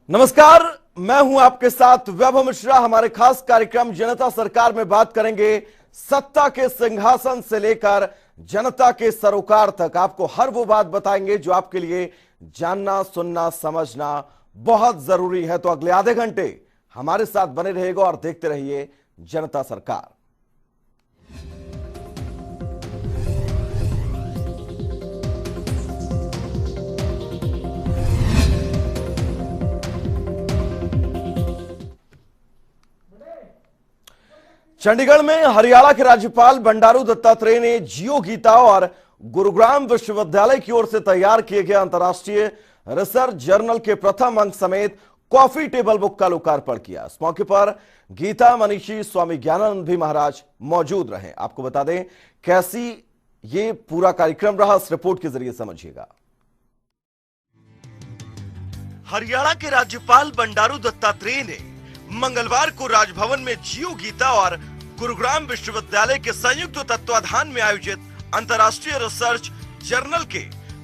नमस्कार, मैं हूं आपके साथ वैभव मिश्रा। हमारे खास कार्यक्रम जनता सरकार में बात करेंगे सत्ता के सिंहासन से लेकर जनता के सरोकार तक। आपको हर वो बात बताएंगे जो आपके लिए जानना, सुनना, समझना बहुत जरूरी है। तो अगले आधे घंटे हमारे साथ बने रहेगा और देखते रहिए जनता सरकार। चंडीगढ़ में हरियाणा के राज्यपाल बंडारू दत्तात्रेय ने जियो गीता और गुरुग्राम विश्वविद्यालय की ओर से तैयार किए गए अंतर्राष्ट्रीय रिसर्च जर्नल के प्रथम अंक समेत कॉफी टेबल बुक का लोकार्पण किया। इस मौके पर गीता मनीषी स्वामी ज्ञानानंद भी महाराज मौजूद रहे। आपको बता दें कैसी ये पूरा कार्यक्रम रहा, इस रिपोर्ट के जरिए समझिएगा। हरियाणा के राज्यपाल बंडारू दत्तात्रेय ने मंगलवार को राजभवन में जियो गीता और गुरुग्राम विश्वविद्यालय के संयुक्त तत्वाधान में आयोजित अंतर्राष्ट्रीय रिसर्च जर्नल के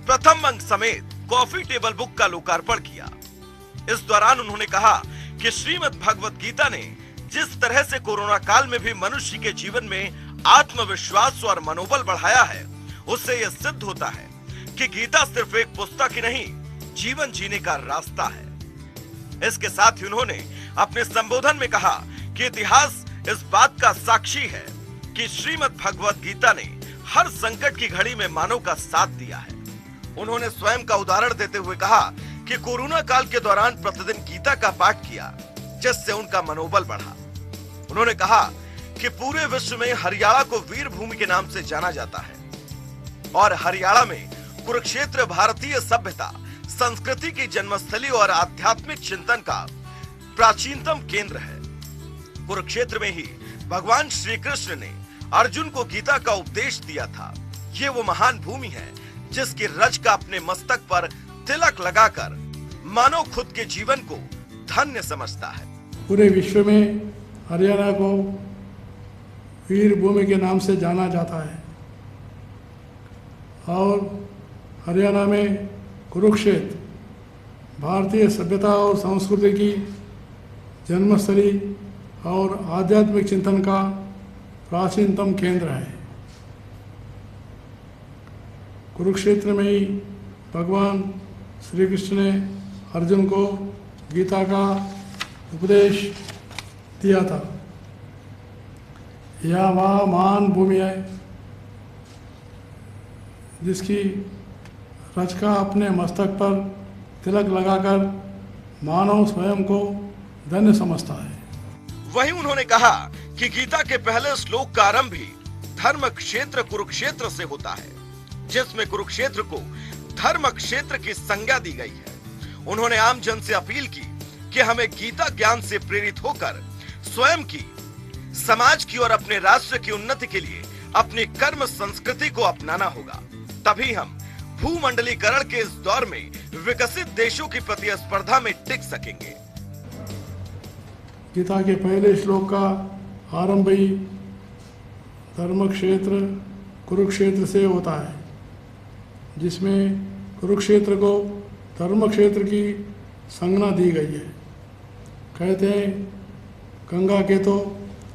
प्रथम अंक समेत कॉफी टेबल बुक का लोकार्पण किया। इस दौरान उन्होंने कहा कि श्रीमद् भगवत गीता ने जिस तरह से कोरोना काल में भी मनुष्य के जीवन में आत्मविश्वास और मनोबल बढ़ाया है, उससे यह सिद्ध होता है कि गीता सिर्फ एक पुस्तक ही नहीं, जीवन जीने का रास्ता है। इसके साथ ही उन्होंने अपने संबोधन में कहा कि इतिहास इस बात का साक्षी है कि श्रीमद् भगवत गीता ने हर संकट की घड़ी में मानव का साथ दिया है। उन्होंने स्वयं का उदाहरण देते हुए कहा कि कोरोना काल के दौरान प्रतिदिन गीता का पाठ किया, जिससे उनका मनोबल बढ़ा। उन्होंने कहा कि पूरे विश्व में हरियाणा को वीर भूमि के नाम से जाना जाता है और हरियाणा में कुरुक्षेत्र भारतीय सभ्यता, संस्कृति की जन्मस्थली और आध्यात्मिक चिंतन का प्राचीनतम केंद्र है। कुरुक्षेत्र में ही भगवान श्री कृष्ण ने अर्जुन को गीता का उपदेश दिया था। ये वो महान भूमि है जिसकी रज का अपने मस्तक पर तिलक लगाकर मानव खुद के जीवन को धन्य समझता है। पूरे विश्व में हरियाणा को वीर भूमि के नाम से जाना जाता है और हरियाणा में कुरुक्षेत्र भारतीय सभ्यता और संस्कृति की जन्मस्थली और आध्यात्मिक चिंतन का प्राचीनतम केंद्र है। कुरुक्षेत्र में ही भगवान श्री कृष्ण ने अर्जुन को गीता का उपदेश दिया था। यह वह महान भूमि है जिसकी रज का अपने मस्तक पर तिलक लगाकर मानव स्वयं को धन्य समझता है। वहीं उन्होंने कहा कि गीता के पहले श्लोक का आरंभ भी धर्म क्षेत्र कुरुक्षेत्र से होता है, जिसमें कुरुक्षेत्र को धर्म क्षेत्र की संज्ञा दी गई है। उन्होंने आम जन से अपील की कि हमें गीता ज्ञान से प्रेरित होकर स्वयं की, समाज की और अपने राष्ट्र की उन्नति के लिए अपनी कर्म संस्कृति को अपनाना होगा। तभी हम भूमंडलीकरण के इस दौर में विकसित देशों की प्रतिस्पर्धा में टिक सकेंगे। गीता के पहले श्लोक का आरंभ ही धर्म क्षेत्र कुरुक्षेत्र से होता है, जिसमें कुरुक्षेत्र को धर्म क्षेत्र की संज्ञा दी गई है। कहते हैं गंगा के तो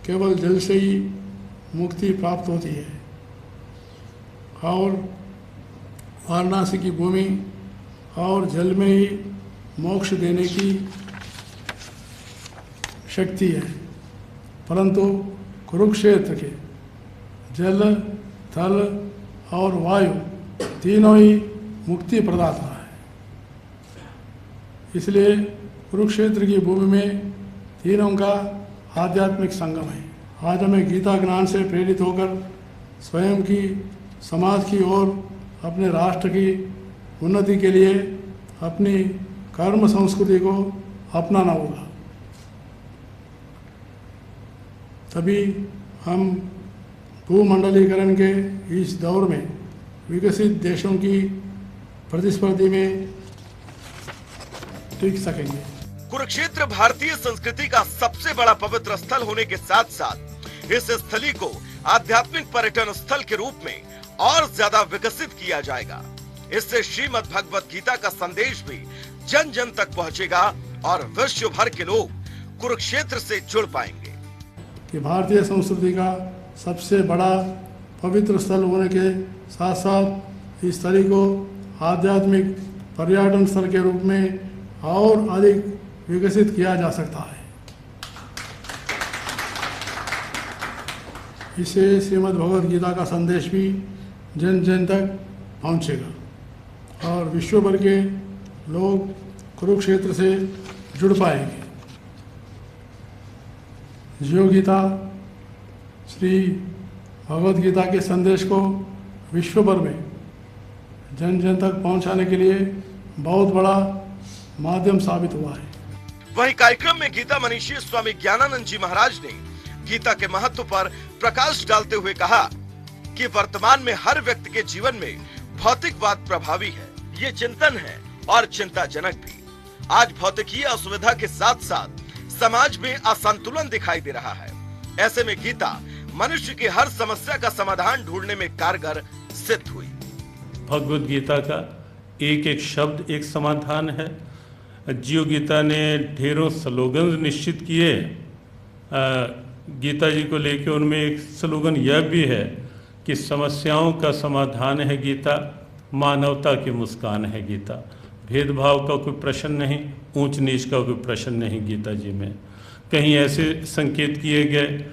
केवल जल से ही मुक्ति प्राप्त होती है और वाराणसी की भूमि और जल में ही मोक्ष देने की शक्ति है, परंतु कुरुक्षेत्र के जल, थल और वायु तीनों ही मुक्ति प्रदाता है। इसलिए कुरुक्षेत्र की भूमि में तीनों का आध्यात्मिक संगम है। आज हमें गीता ज्ञान से प्रेरित होकर स्वयं की, समाज की और अपने राष्ट्र की उन्नति के लिए अपनी कर्म संस्कृति को अपनाना होगा। तभी हम भूमंडलीकरण के इस दौर में विकसित देशों की प्रतिस्पर्धी में टिक सकेंगे। कुरुक्षेत्र भारतीय संस्कृति का सबसे बड़ा पवित्र स्थल होने के साथ साथ इस स्थली को आध्यात्मिक पर्यटन स्थल के रूप में और ज्यादा विकसित किया जाएगा। इससे श्रीमद् भगवत गीता का संदेश भी जन जन तक पहुंचेगा और विश्व भर के लोग कुरुक्षेत्र से जुड़ पाएंगे। कि भारतीय संस्कृति का सबसे बड़ा पवित्र स्थल होने के साथ साथ इस स्थली को आध्यात्मिक पर्यटन स्थल के रूप में और अधिक विकसित किया जा सकता है। इससे श्रीमद् भगवद गीता का संदेश भी जन जन तक पहुंचेगा और विश्व भर के लोग कुरुक्षेत्र से जुड़ पाएंगे। जियो गीता श्री भगवद गीता के संदेश को विश्व भर में जन जन तक पहुंचाने के लिए बहुत बड़ा माध्यम साबित हुआ है। वहीं कार्यक्रम में गीता मनीषी स्वामी ज्ञानानंद जी महाराज ने गीता के महत्व पर प्रकाश डालते हुए कहा कि वर्तमान में हर व्यक्ति के जीवन में भौतिकवाद प्रभावी है। ये चिंतन है और चिंताजनक भी। आज भौतिकीय असुविधा के साथ साथ समाज में असंतुलन दिखाई दे रहा है। ऐसे में गीता मनुष्य की हर समस्या का समाधान ढूंढने में कारगर सिद्ध हुई। भगवद गीता का एक एक शब्द एक समाधान है। जियो गीता ने ढेरों स्लोगन निश्चित किए। गीता जी को लेकर उनमें एक स्लोगन यह भी है कि समस्याओं का समाधान है गीता, मानवता की मुस्कान है गीता। भेदभाव का कोई प्रश्न नहीं, ऊंच नीच का कोई प्रश्न नहीं गीता जी में। कहीं ऐसे संकेत किए गए,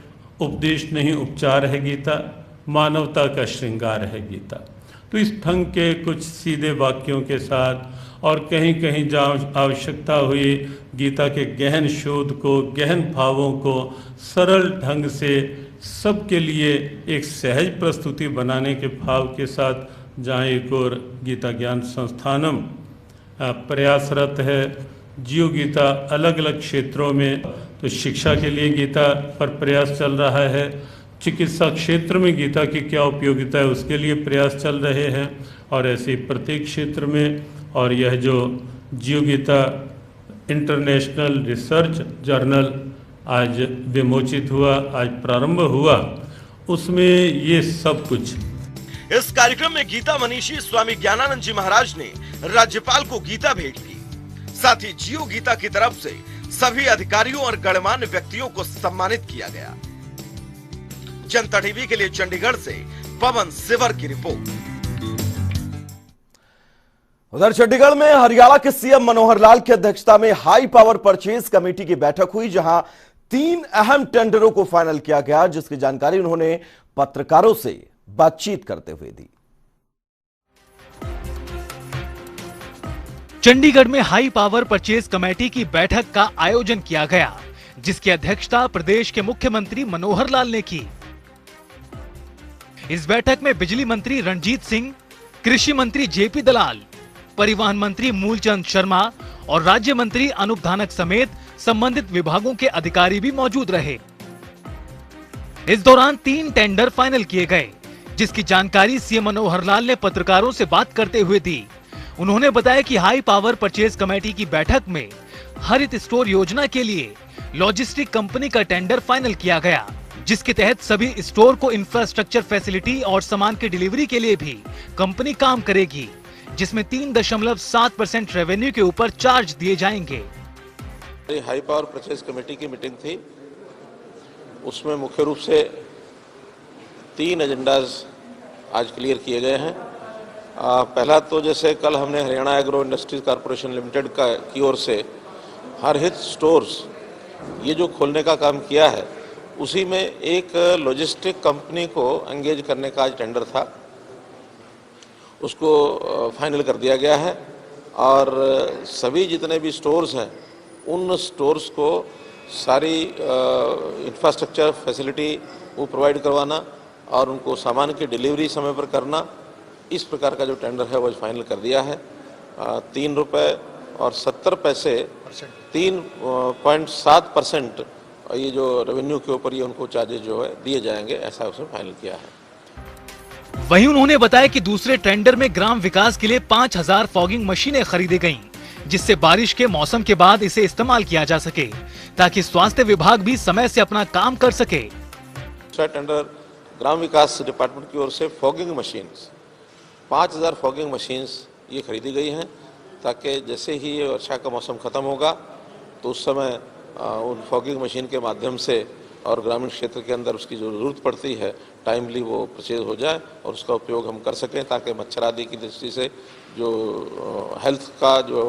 उपदेश नहीं उपचार है गीता, मानवता का श्रृंगार है गीता। तो इस ढंग के कुछ सीधे वाक्यों के साथ और कहीं कहीं जहाँ आवश्यकता हुई गीता के गहन शोध को, गहन भावों को सरल ढंग से सबके लिए एक सहज प्रस्तुति बनाने के भाव के साथ जहाँ एक और गीता ज्ञान संस्थानम प्रयासरत है। जियो गीता अलग अलग क्षेत्रों में, तो शिक्षा के लिए गीता पर प्रयास चल रहा है, चिकित्सा क्षेत्र में गीता की क्या उपयोगिता है उसके लिए प्रयास चल रहे हैं, और ऐसे प्रत्येक क्षेत्र में। और यह जो जियो गीता इंटरनेशनल रिसर्च जर्नल आज विमोचित हुआ, आज प्रारंभ हुआ, उसमें ये सब कुछ। इस कार्यक्रम में गीता मनीषी स्वामी ज्ञानानंद जी महाराज ने राज्यपाल को गीता भेंट की। साथ ही जियो गीता की तरफ से सभी अधिकारियों और गणमान्य व्यक्तियों को सम्मानित किया गया। जनता टीवी के लिए चंडीगढ़ से पवन सिवर की रिपोर्ट। उधर चंडीगढ़ में हरियाणा के सीएम मनोहर लाल की अध्यक्षता में हाई पावर परचेज कमेटी की बैठक हुई, जहां 3 अहम टेंडरों को फाइनल किया गया, जिसकी जानकारी उन्होंने पत्रकारों से बातचीत करते हुए दी। चंडीगढ़ में हाई पावर परचेज कमेटी की बैठक का आयोजन किया गया, जिसकी अध्यक्षता प्रदेश के मुख्यमंत्री मनोहर लाल ने की। इस बैठक में बिजली मंत्री रणजीत सिंह, कृषि मंत्री जेपी दलाल, परिवहन मंत्री मूलचंद शर्मा और राज्य मंत्री अनूप धानक समेत संबंधित विभागों के अधिकारी भी मौजूद रहे। इस दौरान 3 टेंडर फाइनल किए गए, जिसकी जानकारी सीएम मनोहर लाल ने पत्रकारों से बात करते हुए दी। उन्होंने बताया कि हाई पावर परचेज कमेटी की बैठक में हरित स्टोर योजना के लिए लॉजिस्टिक कंपनी का टेंडर फाइनल किया गया, जिसके तहत सभी स्टोर को इंफ्रास्ट्रक्चर फैसिलिटी और सामान की डिलीवरी के लिए भी कंपनी काम करेगी, जिसमें 3.7% रेवेन्यू के ऊपर चार्ज दिए जाएंगे। हाई पावर परचेज कमेटी की मीटिंग थी, उसमें मुख्य रूप से 3 एजेंडाज आज क्लियर किए गए हैं। पहला तो जैसे कल हमने Haryana agro industries corporation limited की ओर से हर हित स्टोर्स ये जो खोलने का काम किया है, उसी में एक लॉजिस्टिक कंपनी को एंगेज करने का आज टेंडर था, उसको फाइनल कर दिया गया है। और सभी जितने भी स्टोर्स हैं, उन स्टोर्स को सारी इंफ्रास्ट्रक्चर फैसिलिटी वो प्रोवाइड करवाना और उनको सामान की डिलीवरी समय पर करना, इस प्रकार का जो टेंडर है वो फाइनल कर दिया है। 3 रुपये और 70 पैसे 3.7% ये जो रेवेन्यू के ऊपर ये उनको चार्जेज जो है दिए जाएंगे, ऐसा उसने फाइनल किया है। वहीं उन्होंने बताया कि दूसरे टेंडर में ग्राम विकास के लिए 5000 फॉगिंग मशीनें खरीदी गईं, जिससे बारिश के मौसम के बाद इसे इस्तेमाल किया जा सके, ताकि स्वास्थ्य विभाग भी समय से अपना काम कर सके। दूसरा टेंडर ग्राम विकास डिपार्टमेंट की ओर से फॉगिंग मशीन्स 5000 फॉगिंग मशीन्स ये खरीदी गई हैं, ताकि जैसे ही वर्षा का मौसम खत्म होगा तो उस समय उन फॉगिंग मशीन के माध्यम से और ग्रामीण क्षेत्र के अंदर उसकी जो ज़रूरत पड़ती है टाइमली वो परचेज हो जाए और उसका उपयोग हम कर सकें, ताकि मच्छर आदि की दृष्टि से जो हेल्थ का जो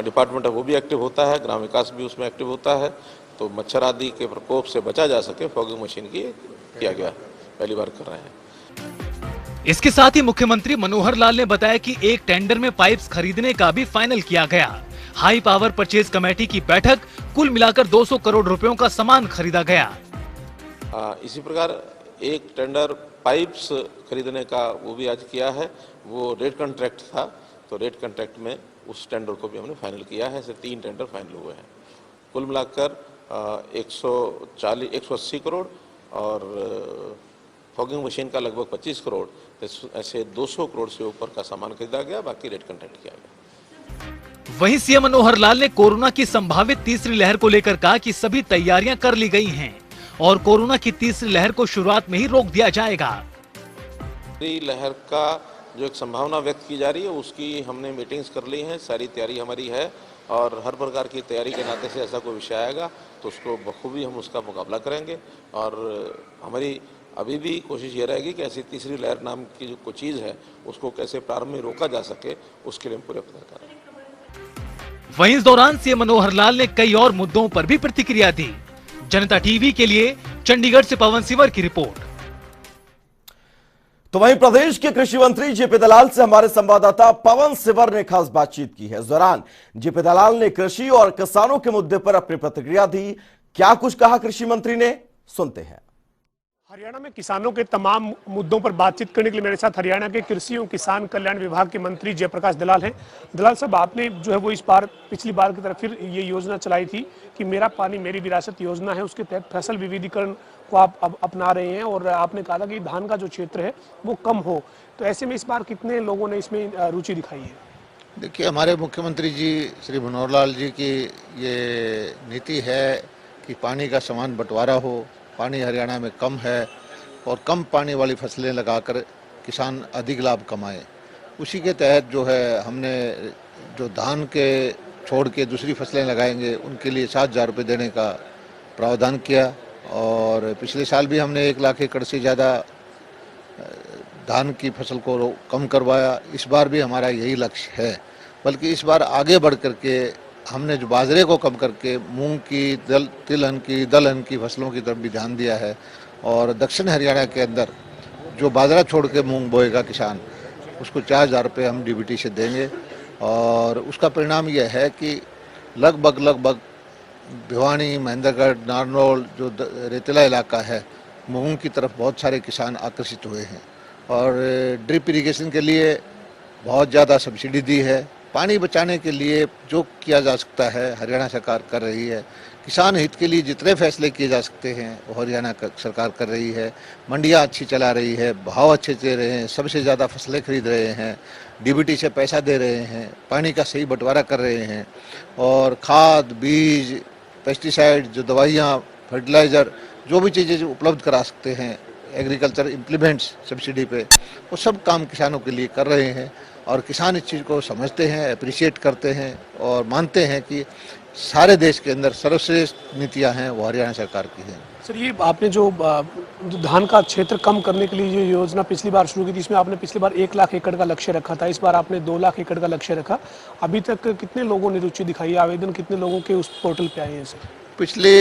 डिपार्टमेंट है वो भी एक्टिव होता है, ग्राम विकास भी उसमें एक्टिव होता है, तो मच्छर आदि के प्रकोप से बचा जा सके। फॉगिंग मशीन की किया गया, पहली बार कर रहे हैं। इसके साथ ही मुख्यमंत्री मनोहर लाल ने बताया कि एक टेंडर में पाइप्स खरीदने का भी फाइनल किया गया। हाई पावर परचेज कमेटी की बैठक, कुल मिलाकर 200 करोड़ रुपयों का सामान खरीदा गया। इसी प्रकार एक टेंडर पाइप्स खरीदने का वो भी आज किया है, वो रेट कॉन्ट्रैक्ट था, तो रेट कॉन्ट्रैक्ट में उस टेंडर को भी हमने फाइनल किया है। ऐसे 3 टेंडर फाइनल हुए हैं। कुल मिलाकर 180 करोड़ और फॉगिंग मशीन का लगभग 25 करोड़, ऐसे 200 करोड़ से ऊपर का सामान खरीदा गया, बाकी रेट कॉन्ट्रैक्ट किया गया। वहीं सीएम मनोहर लाल ने कोरोना की संभावित तीसरी लहर को लेकर कहा कि सभी तैयारियां कर ली गई हैं और कोरोना की तीसरी लहर को शुरुआत में ही रोक दिया जाएगा। तीसरी लहर का जो एक संभावना व्यक्त की जा रही है उसकी हमने मीटिंग्स कर ली हैं, सारी तैयारी हमारी है और हर प्रकार की तैयारी के नाते से ऐसा कोई विषय आएगा तो उसको बखूबी हम उसका मुकाबला करेंगे और हमारी अभी भी कोशिश ये रहेगी कि ऐसी तीसरी लहर नाम की जो कोई चीज़ है उसको कैसे प्रारंभ में रोका जा सके, उसके लिए हम पूरे प्रयत्न करेंगे। वहीं इस दौरान सीएम मनोहर लाल ने कई और मुद्दों पर भी प्रतिक्रिया दी। जनता टीवी के लिए चंडीगढ़ से पवन सिवर की रिपोर्ट। तो वहीं प्रदेश के कृषि मंत्री जेपी दलाल से हमारे संवाददाता पवन सिवर ने खास बातचीत की है। इस दौरान जेपी दलाल ने कृषि और किसानों के मुद्दे पर अपनी प्रतिक्रिया दी। क्या कुछ कहा कृषि मंत्री ने, सुनते हैं। हरियाणा में किसानों के तमाम मुद्दों पर बातचीत करने के लिए मेरे साथ हरियाणा के कृषि एवं किसान कल्याण विभाग के मंत्री जयप्रकाश दलाल हैं। दलाल साहब, आपने जो है वो इस बार पिछली बार की तरह फिर ये योजना चलाई थी कि मेरा पानी मेरी विरासत योजना है, उसके तहत फसल विविधीकरण को आप अब अपना रहे हैं और आपने कहा था कि धान का जो क्षेत्र है वो कम हो, तो ऐसे में इस बार कितने लोगों ने इसमें रुचि दिखाई है? देखिए, हमारे मुख्यमंत्री जी श्री मनोहर लाल जी की ये नीति है कि पानी का समान बंटवारा हो, पानी हरियाणा में कम है और कम पानी वाली फसलें लगाकर किसान अधिक लाभ कमाएं। उसी के तहत जो है हमने जो धान के छोड़ के दूसरी फसलें लगाएंगे उनके लिए 7,000 रुपये देने का प्रावधान किया और पिछले साल भी हमने 1 लाख एकड़ से ज़्यादा धान की फसल को कम करवाया। इस बार भी हमारा यही लक्ष्य है, बल्कि इस बार आगे बढ़ करके हमने जो बाजरे को कम करके मूंग की, तिलहन की, दलहन की फसलों की तरफ भी ध्यान दिया है और दक्षिण हरियाणा के अंदर जो बाजरा छोड़ के मूंग बोएगा किसान, उसको 4,000 रुपये हम डीबीटी से देंगे और उसका परिणाम यह है कि लगभग भिवानी, महेंद्रगढ़, नारनौल जो रेतीला इलाका है, मूंग की तरफ बहुत सारे किसान आकर्षित हुए हैं और ड्रिप इरिगेशन के लिए बहुत ज़्यादा सब्सिडी दी है। पानी बचाने के लिए जो किया जा सकता है हरियाणा सरकार कर रही है। किसान हित के लिए जितने फैसले किए जा सकते हैं वो हरियाणा सरकार कर रही है। मंडियाँ अच्छी चला रही है, भाव अच्छे दे रहे हैं, सबसे ज़्यादा फसलें खरीद रहे हैं, डीबीटी से पैसा दे रहे हैं, पानी का सही बंटवारा कर रहे हैं और खाद, बीज, पेस्टिसाइड, जो दवाइयाँ, फर्टिलाइज़र, जो भी चीज़ें उपलब्ध करा सकते हैं एग्रीकल्चर इम्प्लीमेंट्स सब्सिडी पे, वो सब काम किसानों के लिए कर रहे हैं और किसान इस चीज़ को समझते हैं, अप्रिशिएट करते हैं और मानते हैं कि सारे देश के अंदर सर्वश्रेष्ठ नीतियां हैं वो हरियाणा सरकार की हैं। सर, ये आपने जो धान का क्षेत्र कम करने के लिए जो योजना पिछली बार शुरू की थी, इसमें आपने पिछली बार 1 लाख एकड़ का लक्ष्य रखा था, इस बार आपने 2 लाख एकड़ का लक्ष्य रखा। अभी तक कितने लोगों ने रुचि दिखाई है? आवेदन कितने लोगों के उस पोर्टल पे आए हैं सर? पिछले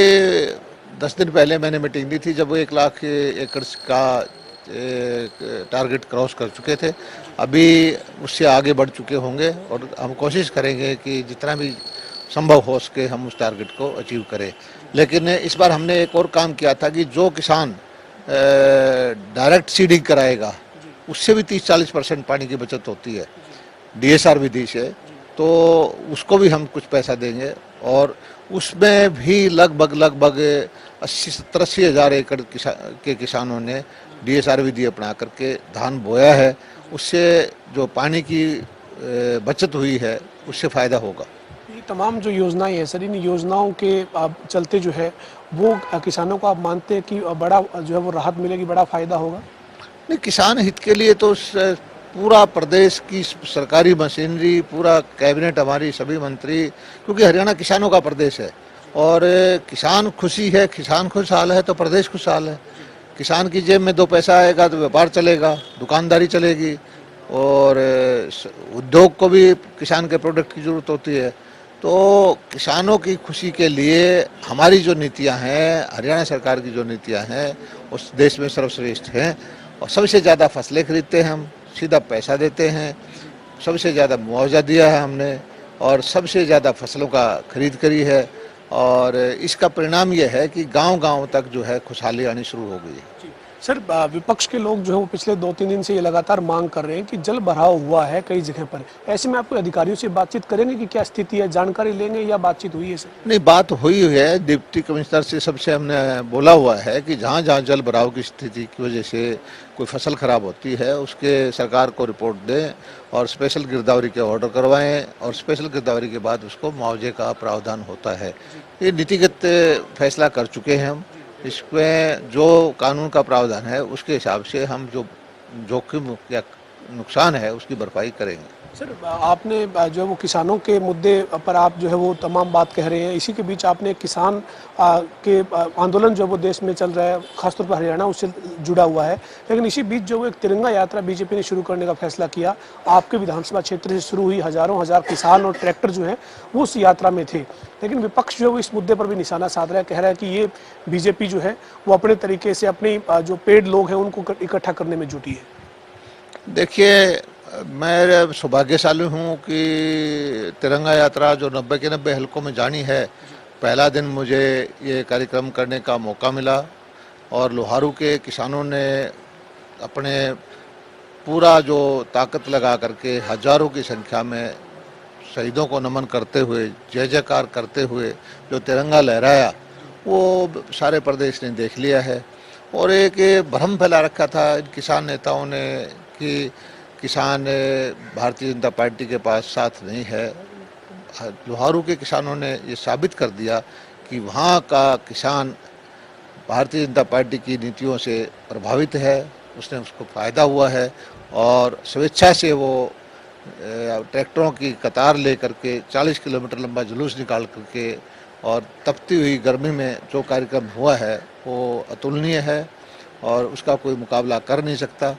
10 दिन पहले मैंने मीटिंग ली थी जब वो 1 लाख एकड़ का टारगेट क्रॉस कर चुके थे। अभी उससे आगे बढ़ चुके होंगे और हम कोशिश करेंगे कि जितना भी संभव हो सके हम उस टारगेट को अचीव करें। लेकिन इस बार हमने एक और काम किया था कि जो किसान डायरेक्ट सीडिंग कराएगा उससे भी 30-40% पानी की बचत होती है DSR विधि से, तो उसको भी हम कुछ पैसा देंगे और उसमें भी लगभग 80-70 हज़ार एकड़ के किसानों ने DSR विधि अपना करके धान बोया है। उससे जो पानी की बचत हुई है उससे फ़ायदा होगा। ये तमाम जो योजनाएं हैं सर, इन योजनाओं के चलते जो है वो किसानों को आप मानते हैं कि बड़ा जो है वो राहत मिलेगी, बड़ा फ़ायदा होगा? नहीं, किसान हित के लिए तो पूरा प्रदेश की सरकारी मशीनरी, पूरा कैबिनेट, हमारी सभी मंत्री, क्योंकि हरियाणा किसानों का प्रदेश है और किसान खुशी है, किसान खुशहाल है तो प्रदेश खुशहाल है। किसान की जेब में 2 पैसा आएगा तो व्यापार चलेगा, दुकानदारी चलेगी और उद्योग को भी किसान के प्रोडक्ट की जरूरत होती है। तो किसानों की खुशी के लिए हमारी जो नीतियां हैं, हरियाणा सरकार की जो नीतियां हैं, उस देश में सर्वश्रेष्ठ हैं और सबसे ज़्यादा फसलें खरीदते हैं हम, सीधा पैसा देते हैं, सबसे ज़्यादा मुआवजा दिया है हमने और सबसे ज़्यादा फसलों का खरीद करी है और इसका परिणाम यह है कि गांव-गांव तक जो है खुशहाली आनी शुरू हो गई है। सर, विपक्ष के लोग जो है वो पिछले 2-3 दिन से ये लगातार मांग कर रहे हैं कि जल भराव हुआ है कई जगह पर। ऐसे में आपको अधिकारियों से बातचीत करेंगे कि क्या स्थिति है, जानकारी लेंगे या बातचीत हुई है सर? नहीं, बात हुई है, डिप्टी कमिश्नर से सबसे हमने बोला हुआ है कि जहाँ जहाँ जल भराव की स्थिति की वजह से कोई फसल खराब होती है उसके सरकार को रिपोर्ट दें और स्पेशल गिरदावरी के ऑर्डर करवाएं और स्पेशल गिरदावरी के बाद उसको मुआवजे का प्रावधान होता है। ये नीतिगत फैसला कर चुके हैं हम। इसमें जो कानून का प्रावधान है उसके हिसाब से हम जो जोखिम या नुकसान है उसकी भरपाई करेंगे। सर, आपने जो है वो किसानों के मुद्दे पर आप जो है वो तमाम बात कह रहे हैं, इसी के बीच आपने किसान के आंदोलन जो वो देश में चल रहा है, खासतौर पर हरियाणा उससे जुड़ा हुआ है, लेकिन इसी बीच जो वो एक तिरंगा यात्रा बीजेपी ने शुरू करने का फैसला किया। आपके विधानसभा क्षेत्र से शुरू हुई, हजारों हजार किसान और ट्रैक्टर जो है वो उस यात्रा में थे, लेकिन विपक्ष जो है वो इस मुद्दे पर भी निशाना साध रहा है, कह रहा है कि ये बीजेपी जो है वो अपने तरीके से अपनी जो पेड लोग हैं उनको इकट्ठा करने में जुटी है। देखिए, मैं सौभाग्यशाली हूँ कि तिरंगा यात्रा जो 90 के 90 हलकों में जानी है, पहला दिन मुझे ये कार्यक्रम करने का मौका मिला और लोहारू के किसानों ने अपने पूरा जो ताकत लगा करके हजारों की संख्या में शहीदों को नमन करते हुए, जय जयकार करते हुए जो तिरंगा लहराया वो सारे प्रदेश ने देख लिया है। और एक भ्रम फैला रखा था इन किसान नेताओं ने कि किसान भारतीय जनता पार्टी के पास साथ नहीं है। लोहारू के किसानों ने ये साबित कर दिया कि वहाँ का किसान भारतीय जनता पार्टी की नीतियों से प्रभावित है, उसने उसको फ़ायदा हुआ है और स्वेच्छा से वो ट्रैक्टरों की कतार ले करके 40 किलोमीटर लंबा जुलूस निकाल करके और तपती हुई गर्मी में जो कार्यक्रम हुआ है वो अतुलनीय है और उसका कोई मुकाबला कर नहीं सकता।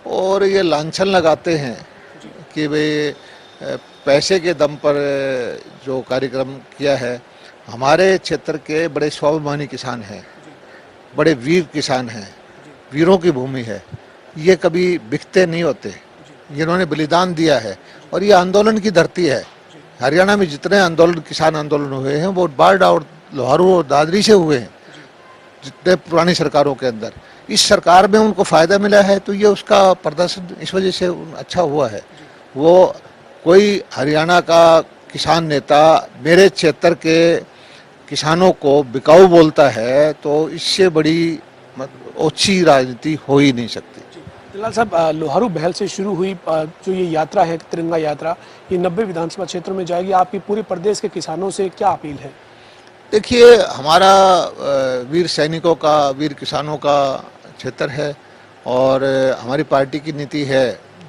और ये लांछन लगाते हैं कि भाई पैसे के दम पर जो कार्यक्रम किया है। हमारे क्षेत्र के बड़े स्वाभिमानी किसान हैं, बड़े वीर किसान हैं, वीरों की भूमि है, ये कभी बिकते नहीं होते, जिन्होंने बलिदान दिया है और ये आंदोलन की धरती है। हरियाणा में जितने आंदोलन, किसान आंदोलन हुए हैं वो बाढ़ और लोहारू और दादरी से हुए हैं, जितने पुरानी सरकारों के अंदर। इस सरकार में उनको फ़ायदा मिला है तो ये उसका प्रदर्शन इस वजह से अच्छा हुआ है। वो कोई हरियाणा का किसान नेता मेरे क्षेत्र के किसानों को बिकाऊ बोलता है तो इससे बड़ी ओछी राजनीति हो ही नहीं सकती। दलाल साहब, लोहारू बहल से शुरू हुई जो ये यात्रा है, तिरंगा यात्रा, ये 90 विधानसभा क्षेत्रों में जाएगी। आपकी पूरे प्रदेश के किसानों से क्या अपील है? देखिए, हमारा वीर सैनिकों का, वीर किसानों का क्षेत्र है और हमारी पार्टी की नीति है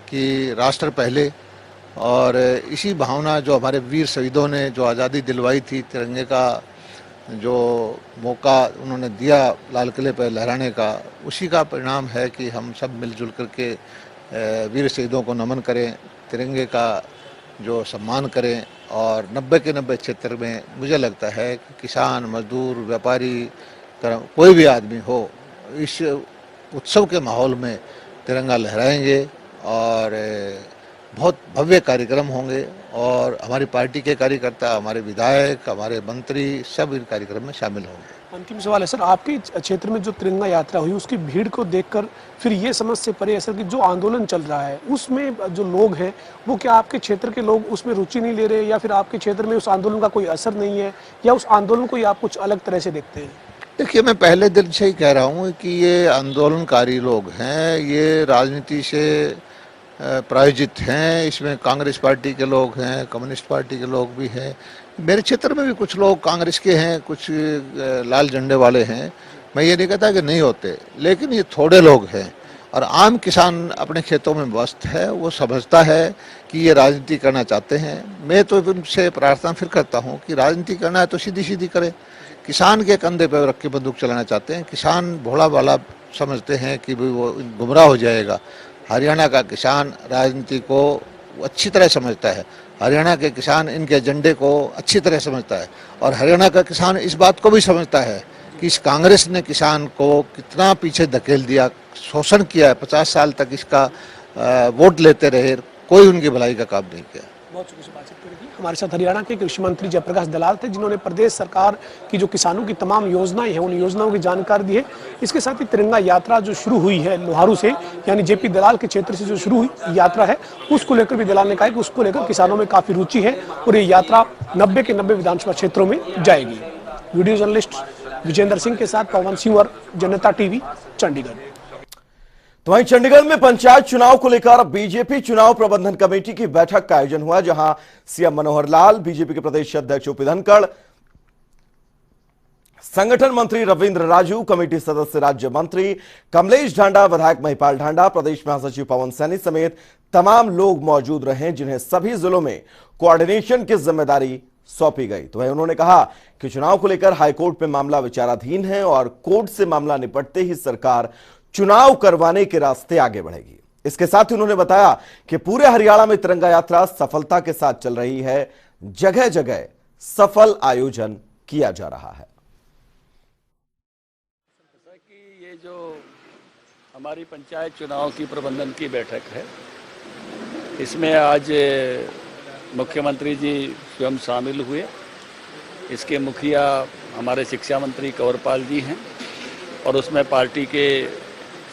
कि राष्ट्र पहले। और इसी भावना जो हमारे वीर शहीदों ने जो आज़ादी दिलवाई थी, तिरंगे का जो मौका उन्होंने दिया लाल किले पर लहराने का, उसी का परिणाम है कि हम सब मिलजुल करके वीर शहीदों को नमन करें, तिरंगे का जो सम्मान करें। और 90 के 90 क्षेत्र में मुझे लगता है कि किसान, मजदूर, व्यापारी, कोई भी आदमी हो, इस उत्सव के माहौल में तिरंगा लहराएंगे और बहुत भव्य कार्यक्रम होंगे और हमारी पार्टी के कार्यकर्ता, हमारे विधायक, हमारे मंत्री सब इन कार्यक्रम में शामिल होंगे। अंतिम सवाल है सर, आपके क्षेत्र में जो तिरंगा यात्रा हुई उसकी भीड़ को देखकर फिर ये समझ से परे है सर कि जो आंदोलन चल रहा है उसमें जो लोग हैं वो क्या आपके क्षेत्र के लोग उसमें रुचि नहीं ले रहे, या फिर आपके क्षेत्र में उस आंदोलन का कोई असर नहीं है, या उस आंदोलन को आप कुछ अलग तरह से देखते हैं? देखिए, मैं पहले दिन से ही कह रहा हूँ कि ये आंदोलनकारी लोग हैं, ये राजनीति से प्रायोजित हैं। इसमें कांग्रेस पार्टी के लोग हैं, कम्युनिस्ट पार्टी के लोग भी हैं, मेरे क्षेत्र में भी कुछ लोग कांग्रेस के हैं, कुछ लाल झंडे वाले हैं। मैं ये नहीं कहता कि नहीं होते, लेकिन ये थोड़े लोग हैं और आम किसान अपने खेतों में व्यस्त है, वो समझता है कि ये राजनीति करना चाहते हैं। मैं तो उनसे प्रार्थना फिर करता हूँ कि राजनीति करना है तो सीधी सीधी करे। किसान के कंधे पर रख के बंदूक चलाना चाहते हैं। किसान भोला भाला समझते हैं कि भाई वो गुमराह हो जाएगा। हरियाणा का किसान राजनीति को अच्छी तरह समझता है। हरियाणा के किसान इनके एजेंडे को अच्छी तरह समझता है और हरियाणा का किसान इस बात को भी समझता है कि इस कांग्रेस ने किसान को कितना पीछे धकेल दिया, शोषण किया है। 50 साल तक इसका वोट लेते रहे, कोई उनकी भलाई का काम नहीं किया। बहुत शुक्रिया बातचीत करने की। हमारे साथ हरियाणा के कृषि मंत्री जयप्रकाश दलाल थे, जिन्होंने प्रदेश सरकार की जो किसानों की तमाम योजनाएं हैं उन योजनाओं की जानकारी दी है। इसके साथ ही तिरंगा यात्रा जो शुरू हुई है लोहारू से, यानी जेपी दलाल के क्षेत्र से जो शुरू हुई यात्रा है, उसको लेकर भी दलाल ने कहा कि उसको लेकर किसानों में काफी रुचि है और ये यात्रा 90 के 90 विधानसभा क्षेत्रों में जाएगी। वीडियो जर्नलिस्ट विजेंद्र सिंह के साथ पवन सिंह और जनता टीवी, चंडीगढ़। तो वहीं चंडीगढ़ में पंचायत चुनाव को लेकर बीजेपी चुनाव प्रबंधन कमेटी की बैठक का आयोजन हुआ, जहां सीएम मनोहर लाल, बीजेपी के प्रदेश अध्यक्ष ओपी धनखड़, संगठन मंत्री रविंद्र राजू, कमेटी सदस्य राज्य मंत्री कमलेश ढांडा, विधायक महिपाल ढांडा, प्रदेश महासचिव पवन सैनी समेत तमाम लोग मौजूद रहे, जिन्हें सभी जिलों में कोऑर्डिनेशन की जिम्मेदारी सौंपी गई। तो वहीं उन्होंने कहा कि चुनाव को लेकर हाईकोर्ट में मामला विचाराधीन है और कोर्ट से मामला निपटते ही सरकार चुनाव करवाने के रास्ते आगे बढ़ेगी। इसके साथ ही उन्होंने बताया कि पूरे हरियाणा में तिरंगा यात्रा सफलता के साथ चल रही है, जगह जगह सफल आयोजन किया जा रहा है। कि ये जो हमारी पंचायत चुनाव की प्रबंधन की बैठक है, इसमें आज मुख्यमंत्री जी स्वयं शामिल हुए। इसके मुखिया हमारे शिक्षा मंत्री कंवरपाल जी हैं और उसमें पार्टी के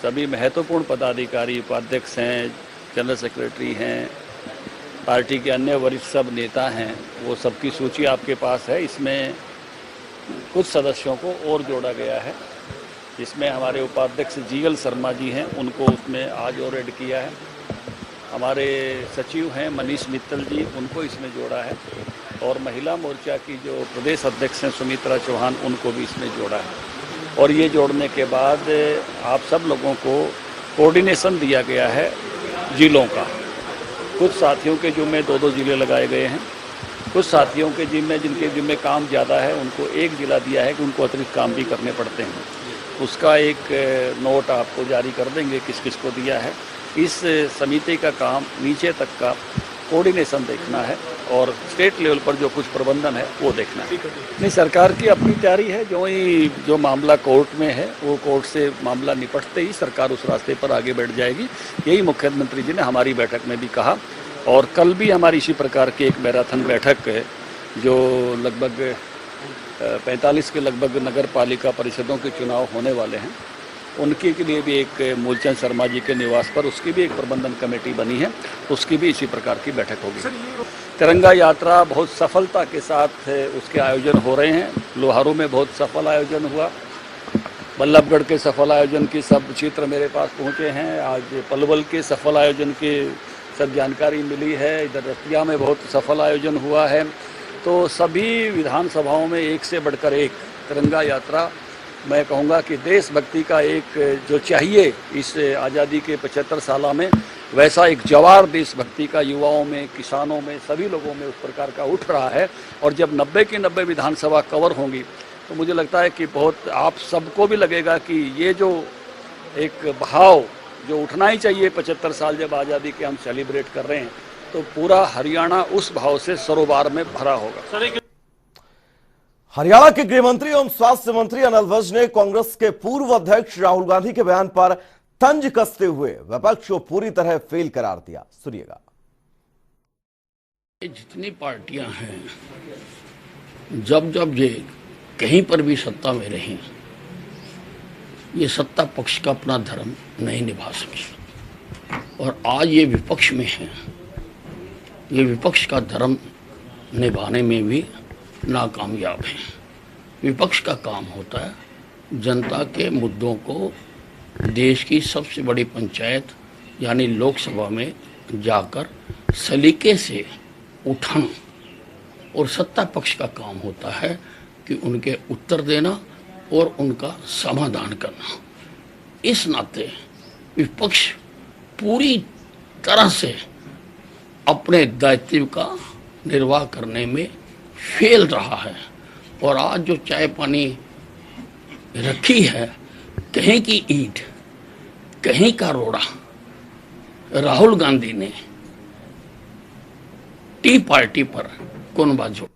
सभी महत्वपूर्ण पदाधिकारी, उपाध्यक्ष हैं, जनरल सेक्रेटरी हैं, पार्टी के अन्य वरिष्ठ सब नेता हैं, वो सबकी सूची आपके पास है। इसमें कुछ सदस्यों को और जोड़ा गया है। इसमें हमारे उपाध्यक्ष जीएल शर्मा जी हैं, उनको उसमें आज और ऐड किया है। हमारे सचिव हैं मनीष मित्तल जी, उनको इसमें जोड़ा है और महिला मोर्चा की जो प्रदेश अध्यक्ष हैं सुमित्रा चौहान, उनको भी इसमें जोड़ा है। और ये जोड़ने के बाद आप सब लोगों को कोऑर्डिनेशन दिया गया है जिलों का। कुछ साथियों के जिम्मे 2-2 जिले लगाए गए हैं, कुछ साथियों के जिम्मे जिनके जिम्मे काम ज़्यादा है उनको एक जिला दिया है कि उनको अतिरिक्त काम भी करने पड़ते हैं। उसका एक नोट आपको जारी कर देंगे किस किस को दिया है। इस समिति का काम नीचे तक का कोऑर्डिनेशन देखना है और स्टेट लेवल पर जो कुछ प्रबंधन है वो देखना है। नहीं, सरकार की अपनी तैयारी है। जो मामला कोर्ट में है वो कोर्ट से मामला निपटते ही सरकार उस रास्ते पर आगे बढ़ जाएगी। यही मुख्यमंत्री जी ने हमारी बैठक में भी कहा और कल भी हमारी इसी प्रकार की एक मैराथन बैठक है, जो लगभग 45 के लगभग नगर पालिका परिषदों के चुनाव होने वाले हैं, उनके के लिए भी एक मूलचंद शर्मा जी के निवास पर उसकी भी एक प्रबंधन कमेटी बनी है, उसकी भी इसी प्रकार की बैठक होगी। तिरंगा यात्रा बहुत सफलता के साथ उसके आयोजन हो रहे हैं। लोहारू में बहुत सफल आयोजन हुआ, बल्लभगढ़ के सफल आयोजन की सब चित्र मेरे पास पहुंचे हैं। आज पलवल के सफल आयोजन की सब जानकारी मिली है। इधर रतिया में बहुत सफल आयोजन हुआ है। तो सभी विधानसभाओं में एक से बढ़कर एक तिरंगा यात्रा, मैं कहूँगा कि देशभक्ति का एक जो चाहिए इस आज़ादी के 75 साल में, वैसा एक जवार देशभक्ति का युवाओं में, किसानों में, सभी लोगों में उस प्रकार का उठ रहा है। और जब 90 की 90 विधानसभा कवर होंगी तो मुझे लगता है कि बहुत आप सबको भी लगेगा कि ये जो एक भाव जो उठना ही चाहिए 75 साल जब आज़ादी के हम सेलिब्रेट कर रहे हैं, तो पूरा हरियाणा उस भाव से सरोबार में भरा होगा। हरियाणा के गृह मंत्री एवं स्वास्थ्य मंत्री अनिल विज ने कांग्रेस के पूर्व अध्यक्ष राहुल गांधी के बयान पर तंज कसते हुए विपक्ष को पूरी तरह फेल करार दिया। सुनिएगा। जितनी पार्टियां हैं, जब ये कहीं पर भी सत्ता में रही, ये सत्ता पक्ष का अपना धर्म नहीं निभा सकी और आज ये विपक्ष में है, ये विपक्ष का धर्म निभाने में भी नाकामयाब है। विपक्ष का काम होता है जनता के मुद्दों को देश की सबसे बड़ी पंचायत यानी लोकसभा में जाकर सलीके से उठाना, और सत्ता पक्ष का काम होता है कि उनके उत्तर देना और उनका समाधान करना। इस नाते विपक्ष पूरी तरह से अपने दायित्व का निर्वाह करने में फेल रहा है। और आज जो चाय पानी रखी है, कहीं की ईंट कहीं का रोड़ा, राहुल गांधी ने टी पार्टी पर कौन बाजू